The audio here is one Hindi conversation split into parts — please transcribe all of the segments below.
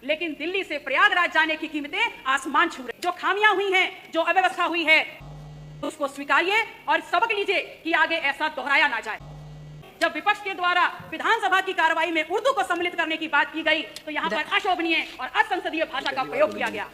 लेकिन दिल्ली से प्रयागराज जाने की कीमतें आसमान छू रही। जो खामियां हुई हैं, जो अव्यवस्था हुई है, उसको स्वीकारिए और सबक लीजिए कि आगे ऐसा दोहराया ना जाए। जब विपक्ष के द्वारा विधानसभा की कार्रवाई में उर्दू को सम्मिलित करने की बात की गई तो यहाँ पर अशोभनीय और असंसदीय भाषा का प्रयोग किया गया।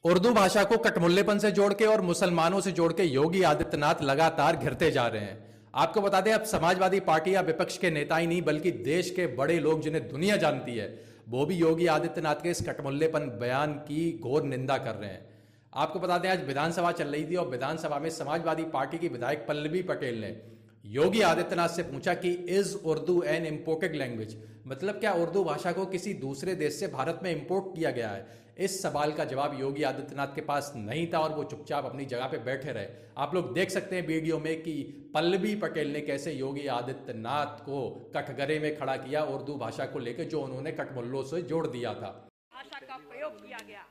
उर्दू भाषा को कटमुल्लेपन से जोड़ के और मुसलमानों से जोड़ के योगी आदित्यनाथ लगातार घिरते जा रहे हैं। आपको बता दें, अब समाजवादी पार्टी या विपक्ष के नेता ही नहीं बल्कि देश के बड़े लोग जिन्हें दुनिया जानती है, वो भी योगी आदित्यनाथ के इस कटमुल्लेपन बयान की घोर निंदा कर रहे हैं। आपको बता दें, आज विधानसभा चल रही थी और विधानसभा में समाजवादी पार्टी की विधायक पल्लवी पटेल ने योगी आदित्यनाथ से पूछा कि is Urdu an imported language, मतलब क्या उर्दू भाषा को किसी दूसरे देश से भारत में इंपोर्ट किया गया है। इस सवाल का जवाब योगी आदित्यनाथ के पास नहीं था और वो चुपचाप अपनी जगह पे बैठे रहे। आप लोग देख सकते हैं वीडियो में कि पल्लवी पटेल ने कैसे योगी आदित्यनाथ को कटघरे में खड़ा किया उर्दू भाषा को लेकर, जो उन्होंने कटमुल्लों से जोड़ दिया था। भाषा का प्रयोग किया गया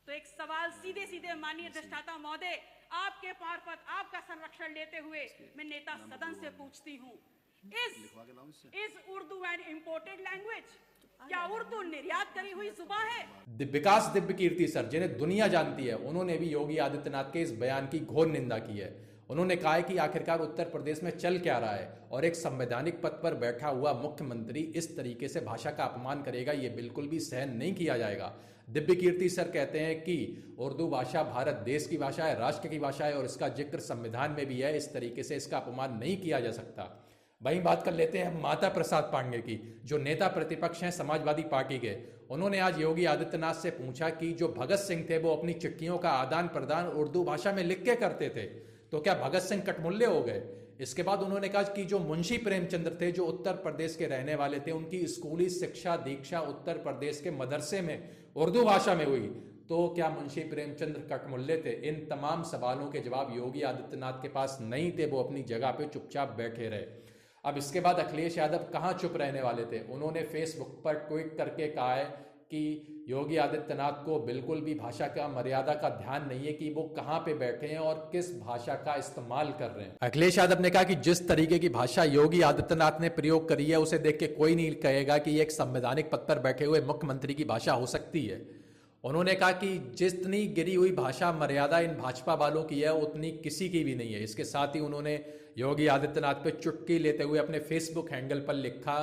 तो एक सवाल सीधे सीधे माननीय अधिष्ठाता महोदय, आपके मार्फत आपका संरक्षण लेते हुए मैं नेता सदन से पूछती हूँ, is Urdu an imported language? क्या उर्दू निर्यात करी हुई जुबान है? विकास दिव्य कीर्ति सर, जिन्हें दुनिया जानती है, उन्होंने भी योगी आदित्यनाथ के इस बयान की घोर निंदा की है। उन्होंने कहा है कि आखिरकार उत्तर प्रदेश में चल क्या रहा है और एक संवैधानिक पद पर बैठा हुआ मुख्यमंत्री इस तरीके से भाषा का अपमान करेगा, ये बिल्कुल भी सहन नहीं किया जाएगा। दिव्य कीर्ति सर कहते हैं कि उर्दू भाषा भारत देश की भाषा है, राष्ट्र की भाषा है और इसका जिक्र संविधान में भी है। इस तरीके से इसका अपमान नहीं किया जा सकता। वहीं बात कर लेते हैं माता प्रसाद पांडे की, जो नेता प्रतिपक्ष हैं समाजवादी पार्टी के। उन्होंने आज योगी आदित्यनाथ से पूछा कि जो भगत सिंह थे वो अपनी चिट्ठियों का आदान प्रदान उर्दू भाषा में लिख के करते थे, तो क्या भगत सिंह कटमुल्ले हो गए? इसके बाद उन्होंने कहा कि जो मुंशी प्रेमचंद्र थे, जो उत्तर प्रदेश के रहने वाले थे, उनकी स्कूली शिक्षा दीक्षा उत्तर प्रदेश के मदरसे में उर्दू भाषा में हुई, तो क्या मुंशी प्रेमचंद्र कटमुल्ले थे? इन तमाम सवालों के जवाब योगी आदित्यनाथ के पास नहीं थे। वो अपनी जगह पे चुपचाप बैठे रहे। अब इसके बाद अखिलेश यादव कहाँ चुप रहने वाले थे। उन्होंने फेसबुक पर ट्वीट करके कहा है कि योगी आदित्यनाथ को बिल्कुल भी भाषा का मर्यादा का ध्यान नहीं है कि वो कहाँ पे बैठे हैं और किस भाषा का इस्तेमाल कर रहे हैं। अखिलेश यादव ने कहा कि जिस तरीके की भाषा योगी आदित्यनाथ ने प्रयोग करी है, उसे देख के कोई नहीं कहेगा कि एक संवैधानिक पद पर बैठे हुए मुख्यमंत्री की भाषा हो सकती है। उन्होंने कहा कि जितनी गिरी हुई भाषा मर्यादा इन भाजपा वालों की है, उतनी किसी की भी नहीं है। इसके साथ ही उन्होंने योगी आदित्यनाथ पे चुटकी लेते हुए अपने फेसबुक हैंडल पर लिखा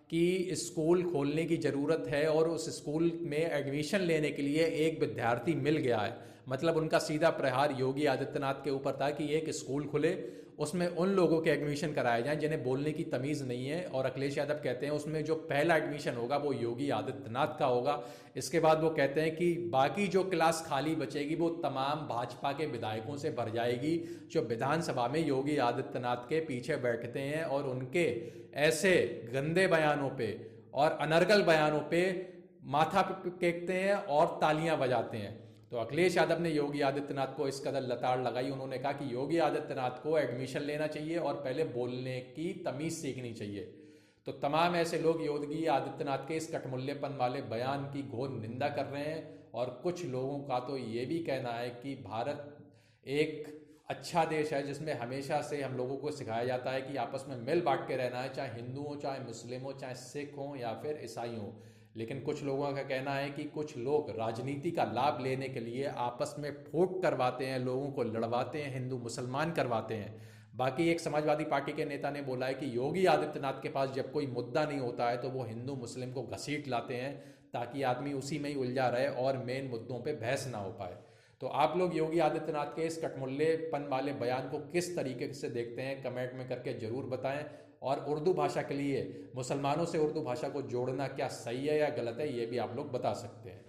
कि स्कूल खोलने की ज़रूरत है और उस स्कूल में एडमिशन लेने के लिए एक विद्यार्थी मिल गया है। मतलब उनका सीधा प्रहार योगी आदित्यनाथ के ऊपर था कि एक स्कूल खुले, उसमें उन लोगों के एडमिशन कराए जाएं जिन्हें बोलने की तमीज़ नहीं है। और अखिलेश यादव कहते हैं उसमें जो पहला एडमिशन होगा वो योगी आदित्यनाथ का होगा। इसके बाद वो कहते हैं कि बाकी जो क्लास खाली बचेगी वो तमाम भाजपा के विधायकों से भर जाएगी, जो विधानसभा में योगी आदित्यनाथ के पीछे बैठते हैं और उनके ऐसे गंदे बयानों पे और अनर्गल बयानों पे माथा टेकते हैं और तालियां बजाते हैं। तो अखिलेश यादव ने योगी आदित्यनाथ को इस कदर लताड़ लगाई। उन्होंने कहा कि योगी आदित्यनाथ को एडमिशन लेना चाहिए और पहले बोलने की तमीज़ सीखनी चाहिए। तो तमाम ऐसे लोग योगी आदित्यनाथ के इस कटमुल्लेपन वाले बयान की घोर निंदा कर रहे हैं। और कुछ लोगों का तो ये भी कहना है कि भारत एक अच्छा देश है जिसमें हमेशा से हम लोगों को सिखाया जाता है कि आपस में मिल बांट के रहना है, चाहे हिंदू हो, चाहे मुस्लिम हो, चाहे सिख हो या फिर ईसाई हो। लेकिन कुछ लोगों का कहना है कि कुछ लोग राजनीति का लाभ लेने के लिए आपस में फूट करवाते हैं, लोगों को लड़वाते हैं, हिंदू मुसलमान करवाते हैं। बाकी एक समाजवादी पार्टी के नेता ने बोला है कि योगी आदित्यनाथ के पास जब कोई मुद्दा नहीं होता है तो वो हिंदू मुस्लिम को घसीट लाते हैं ताकि आदमी उसी में ही उलझा रहे और मेन मुद्दों पे बहस ना हो पाए। तो आप लोग योगी आदित्यनाथ के इस कटमुल्लेपन वाले बयान को किस तरीके से देखते हैं, कमेंट में करके जरूर बताएं। और उर्दू भाषा के लिए मुसलमानों से उर्दू भाषा को जोड़ना क्या सही है या गलत है, ये भी आप लोग बता सकते हैं।